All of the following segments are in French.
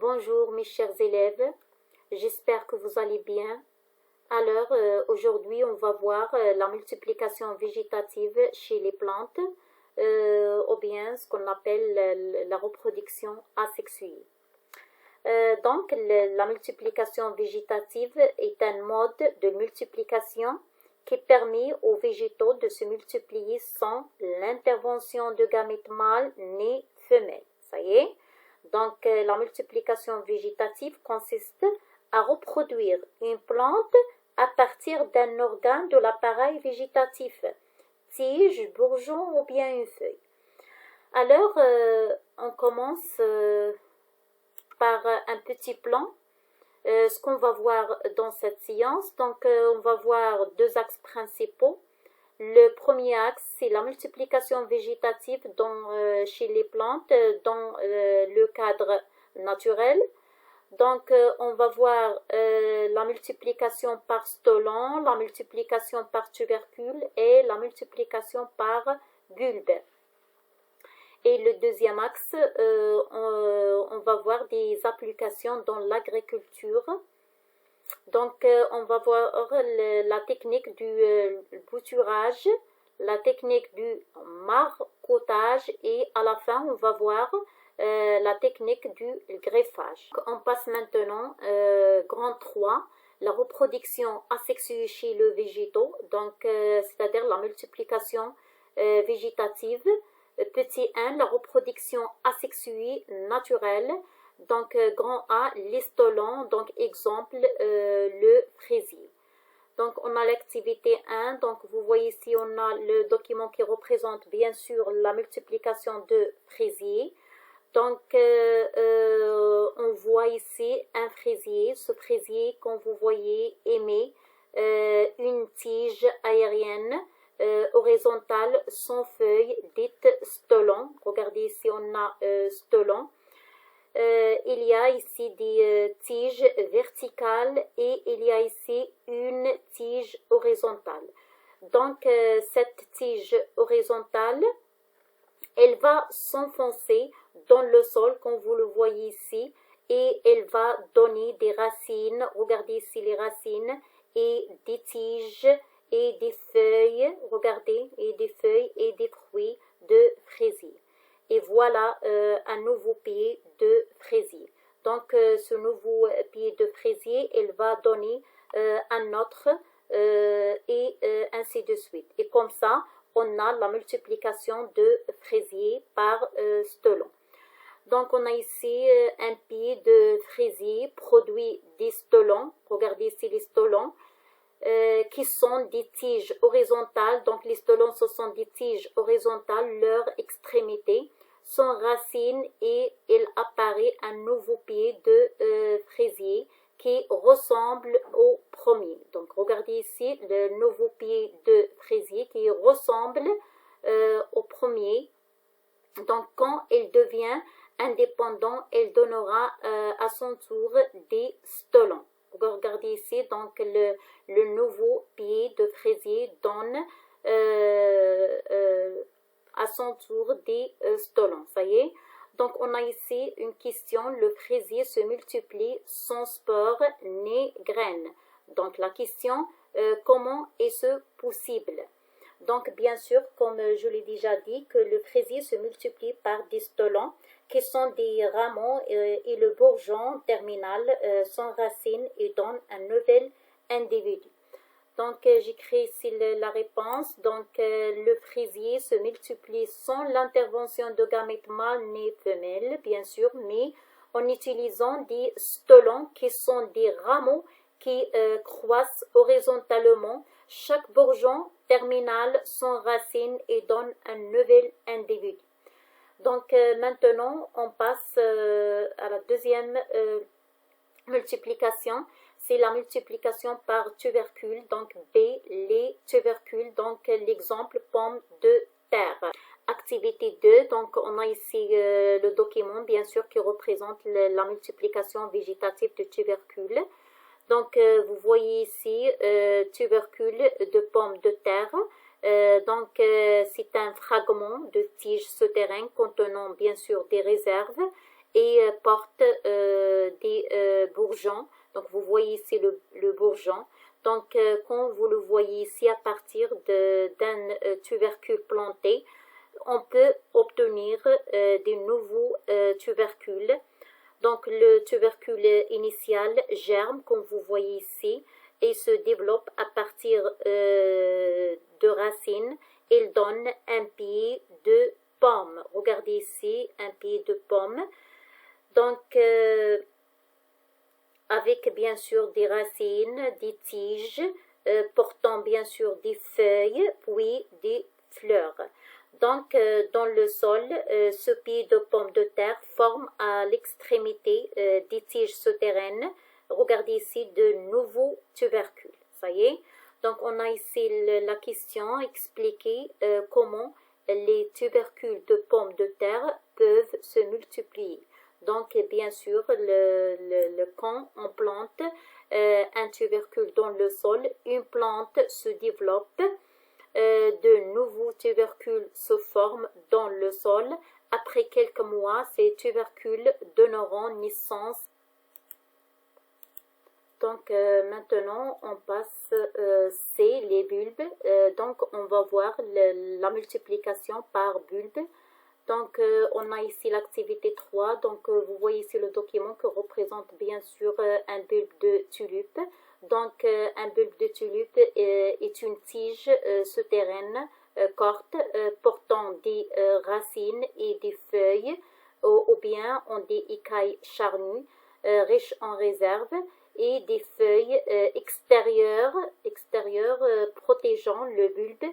Bonjour mes chers élèves, j'espère que vous allez bien. Alors aujourd'hui on va voir la multiplication végétative chez les plantes ou bien ce qu'on appelle la reproduction asexuée. La multiplication végétative est un mode de multiplication qui permet aux végétaux de se multiplier sans l'intervention de gamètes mâles ni femelles. Ça y est. Donc, la multiplication végétative consiste à reproduire une plante à partir d'un organe de l'appareil végétatif, tige, bourgeon ou bien une feuille. Alors, on commence par un petit plan. Ce qu'on va voir dans cette séance, donc on va voir deux axes principaux. Le premier axe, c'est la multiplication végétative chez les plantes dans le cadre naturel. Donc, on va voir la multiplication par stolon, la multiplication par tubercule et la multiplication par bulbe. Et le deuxième axe, on va voir des applications dans l'agriculture. Donc, on va voir la technique du bouturage, la technique du marcottage et à la fin, on va voir la technique du greffage. On passe maintenant grand 3, la reproduction asexuée chez le végétaux, donc c'est-à-dire la multiplication végétative. Petit 1, la reproduction asexuée naturelle. Donc, grand A, les stolons, donc exemple, le fraisier. Donc, on a l'activité 1, donc vous voyez ici, on a le document qui représente bien sûr la multiplication de fraisier. Donc, on voit ici un fraisier, ce fraisier, comme vous voyez, émet une tige aérienne horizontale sans feuilles, dite stolon. Regardez ici, on a stolon. Il y a ici des tiges verticales et il y a ici une tige horizontale. Donc, cette tige horizontale, elle va s'enfoncer dans le sol, comme vous le voyez ici, et elle va donner des racines. Regardez ici les racines et des tiges et des feuilles. Regardez, et des feuilles et des fruits de fraisier. Et voilà un nouveau pied de fraisier. Donc, ce nouveau pied de fraisier, il va donner un autre et ainsi de suite. Et comme ça, on a la multiplication de fraisier par stolon. Donc, on a ici un pied de fraisier produit des stolons. Regardez ici les stolons. Qui sont des tiges horizontales. Donc, les stolons, ce sont des tiges horizontales. Leur extrémité sont racines et il apparaît un nouveau pied de fraisier qui ressemble au premier. Donc, regardez ici le nouveau pied de fraisier qui ressemble au premier. Donc, quand il devient indépendant, il donnera à son tour des stolons. Regardez ici, donc le nouveau pied de fraisier donne à son tour des stolons. Ça y est. Donc, on a ici une question. Le fraisier se multiplie sans spore ni graines. Donc, la question, comment est-ce possible? Donc, bien sûr, comme je l'ai déjà dit, que le fraisier se multiplie par des stolons qui sont des rameaux et le bourgeon terminal sont racines et donne un nouvel individu. Donc, j'écris ici la réponse. Donc, le fraisier se multiplie sans l'intervention de gamètes mâles ni femelles, bien sûr, mais en utilisant des stolons qui sont des rameaux qui croissent horizontalement. Chaque bourgeon terminal sont racines et donne un nouvel individu. Donc, maintenant, on passe à la deuxième multiplication. C'est la multiplication par tubercule. Donc, B, les tubercules. Donc, l'exemple pomme de terre. Activité 2. Donc, on a ici le document, bien sûr, qui représente la multiplication végétative de tubercules. Donc, vous voyez ici tubercule de pomme de terre. C'est un fragment de tige souterraine contenant bien sûr des réserves et porte des bourgeons. Donc vous voyez ici le bourgeon. Donc quand vous le voyez ici à partir d'un tubercule planté, on peut obtenir des nouveaux tubercules. Donc le tubercule initial germe, comme vous voyez ici, et se développe à partir de racines. Il donne un pied de pomme. Regardez ici, un pied de pomme. Donc, avec bien sûr des racines, des tiges, portant bien sûr des feuilles, puis des fleurs. Donc, dans le sol, ce pied de pomme de terre forme à l'extrémité des tiges souterraines. Regardez ici de nouveaux tubercules. Ça y est. Donc, on a ici la question expliquée comment les tubercules de pommes de terre peuvent se multiplier. Donc, bien sûr, quand on plante un tubercule dans le sol, une plante se développe, de nouveaux tubercules se forment dans le sol. Après quelques mois, ces tubercules donneront naissance. Donc maintenant on passe c'est les bulbes. Donc on va voir la multiplication par bulbe. Donc on a ici l'activité 3. Donc vous voyez ici le document qui représente bien sûr un bulbe de tulipe. Donc un bulbe de tulipe est une tige souterraine courte portant des racines et des feuilles ou bien ont des écailles charnues riches en réserve et des feuilles extérieures protégeant le bulbe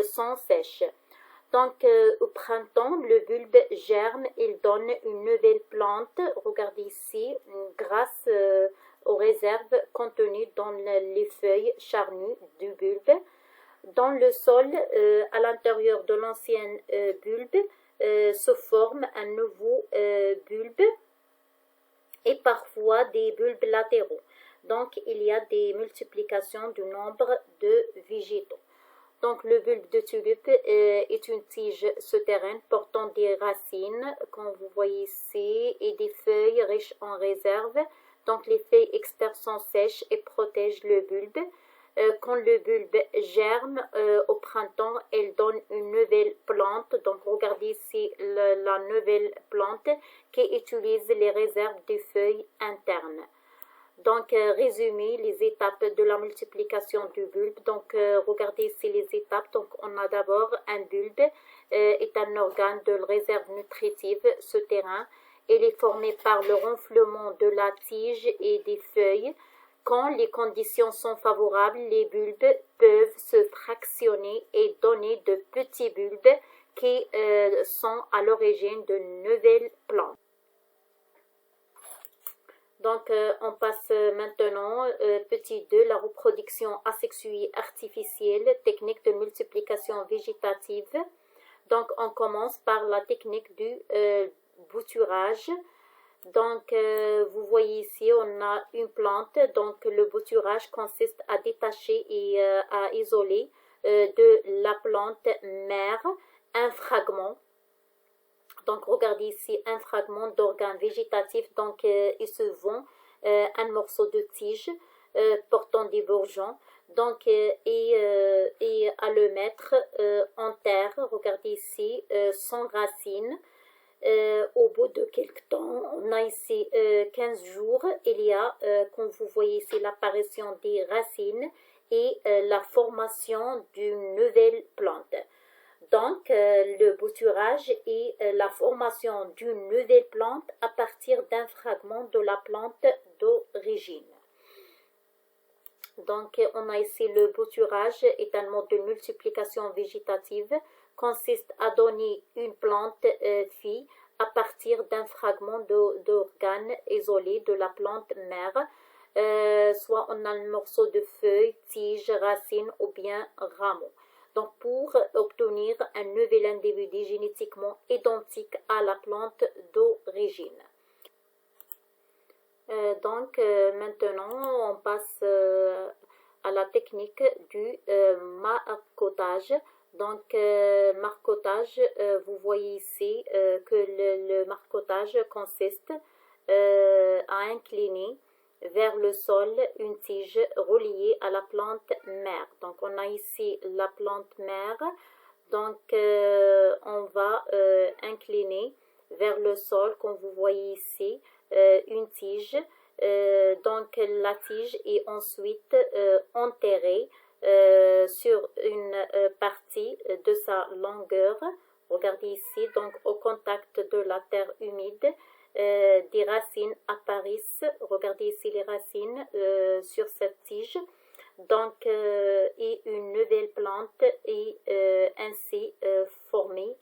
sont sèches. Donc au printemps, le bulbe germe, il donne une nouvelle plante. Regardez ici, grâce aux réserves contenues dans les feuilles charnues du bulbe. Dans le sol, à l'intérieur de l'ancien bulbe, se forme un nouveau bulbe et parfois des bulbes latéraux. Donc, il y a des multiplications du nombre de végétaux. Donc, le bulbe de tulipe est une tige souterraine portant des racines, comme vous voyez ici, et des feuilles riches en réserve. Donc, les feuilles externes sont sèches et protègent le bulbe. Quand le bulbe germe au printemps, elle donne une nouvelle plante. Donc, regardez ici la nouvelle plante qui utilise les réserves des feuilles internes. Donc, résumer les étapes de la multiplication du bulbe. Donc, regardez ici les étapes. Donc, on a d'abord un bulbe est un organe de réserve nutritive souterrain. Il est formé par le renflement de la tige et des feuilles. Quand les conditions sont favorables, les bulbes peuvent se fractionner et donner de petits bulbes qui sont à l'origine de nouvelles plantes. Donc, on passe maintenant, petit 2, la reproduction asexuée artificielle, technique de multiplication végétative. Donc, on commence par la technique du bouturage. Donc, vous voyez ici, on a une plante. Donc, le bouturage consiste à détacher et à isoler de la plante mère un fragment. Donc, regardez ici un fragment d'organe végétatif. Donc, il se vend un morceau de tige portant des bourgeons. Donc, et à le mettre en terre. Regardez ici, sans racines. Au bout de quelques temps, on a ici 15 jours, il y a, comme vous voyez ici, l'apparition des racines et la formation d'une nouvelle plante. Donc, le bouturage est la formation d'une nouvelle plante à partir d'un fragment de la plante d'origine. Donc, on a ici le bouturage est un mode de multiplication végétative, consiste à donner une plante fille à partir d'un fragment d'organe isolé de la plante mère, soit on a un morceau de feuille, tige, racine ou bien rameau. Donc, pour obtenir un nouvel individu génétiquement identique à la plante d'origine. Donc, maintenant, on passe à la technique du marcotage. Donc, marcotage, vous voyez ici que le marcotage consiste à à incliner vers le sol une tige reliée à la plante mère. Donc on a ici la plante mère, donc on va incliner vers le sol, comme vous voyez ici, une tige. Donc la tige est ensuite enterrée sur une partie de sa longueur. Regardez ici, donc au contact de la terre humide, des racines apparaissent. Regardez ici les racines sur cette tige. Donc, et une nouvelle plante est ainsi formée.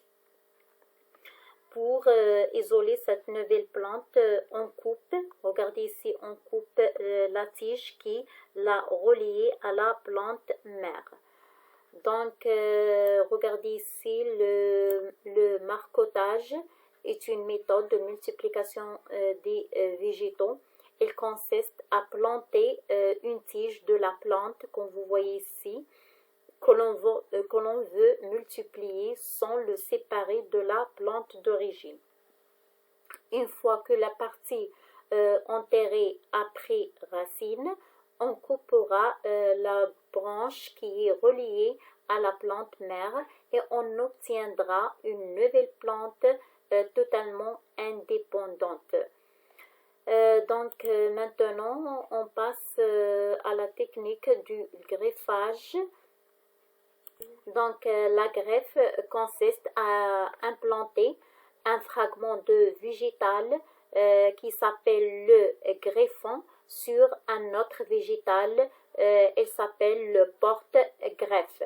Pour isoler cette nouvelle plante, on coupe, regardez ici, on coupe la tige qui l'a reliée à la plante mère. Donc, regardez ici, le marcottage est une méthode de multiplication des végétaux. Il consiste à planter une tige de la plante, comme vous voyez ici, que l'on veut multiplier sans le séparer de la plante d'origine. Une fois que la partie enterrée a pris racine, on coupera la branche qui est reliée à la plante mère et on obtiendra une nouvelle plante totalement indépendante. Donc maintenant, on passe à la technique du greffage. Donc la greffe consiste à implanter un fragment de végétal qui s'appelle le greffon sur un autre végétal, il s'appelle le porte-greffe.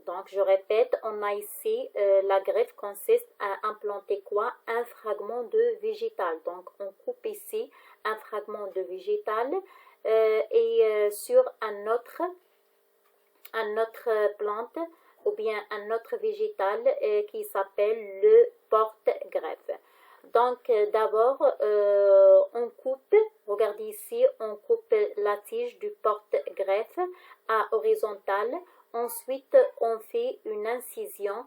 Donc je répète, on a ici la greffe consiste à implanter quoi? Un fragment de végétal. Donc on coupe ici un fragment de végétal et sur un autre plante ou bien un autre végétal qui s'appelle le porte-greffe. Donc d'abord on coupe, regardez ici, on coupe la tige du porte-greffe à horizontale. Ensuite on fait une incision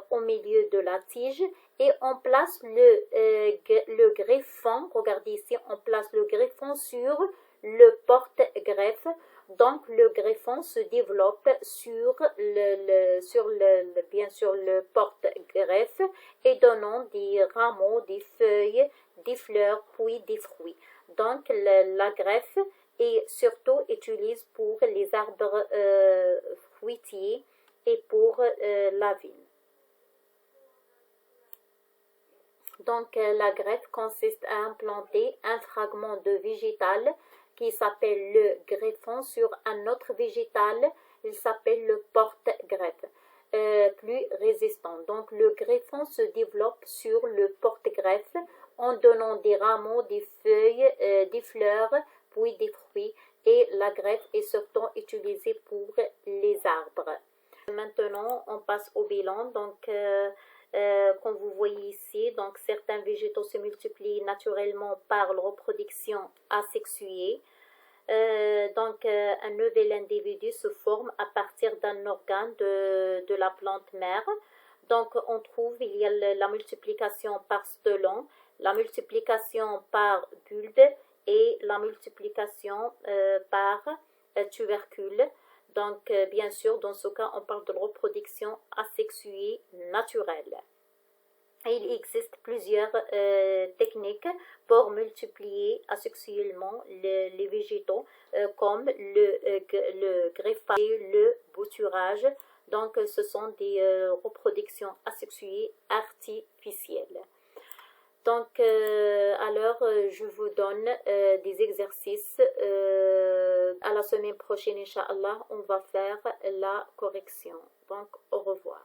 au milieu de la tige et on place le greffon, regardez ici, on place le greffon sur le porte-greffe. Donc le greffon se développe bien sûr le porte-greffe et donnant des rameaux, des feuilles, des fleurs, puis des fruits. Donc la greffe est surtout utilisée pour les arbres fruitiers et pour la vigne. Donc la greffe consiste à implanter un fragment de végétal qui s'appelle le greffon sur un autre végétal, il s'appelle le porte-greffe, plus résistant. Donc le greffon se développe sur le porte-greffe en donnant des rameaux, des feuilles, des fleurs, puis des fruits. Et la greffe est surtout utilisée pour les arbres. Maintenant, on passe au bilan. Donc, comme vous voyez ici, donc certains végétaux se multiplient naturellement par la reproduction asexuée. Donc un nouvel individu se forme à partir d'un organe de la plante mère. Donc on trouve, il y a la multiplication par stolon, la multiplication par bulbe et la multiplication par tubercule. Donc, bien sûr, dans ce cas, on parle de reproduction asexuée naturelle. Et il existe plusieurs techniques pour multiplier asexuellement les végétaux, comme le greffage et le bouturage. Donc, ce sont des reproductions asexuées artificielles. Donc, alors, je vous donne des exercices. À la semaine prochaine, Inch'Allah, on va faire la correction. Donc, au revoir.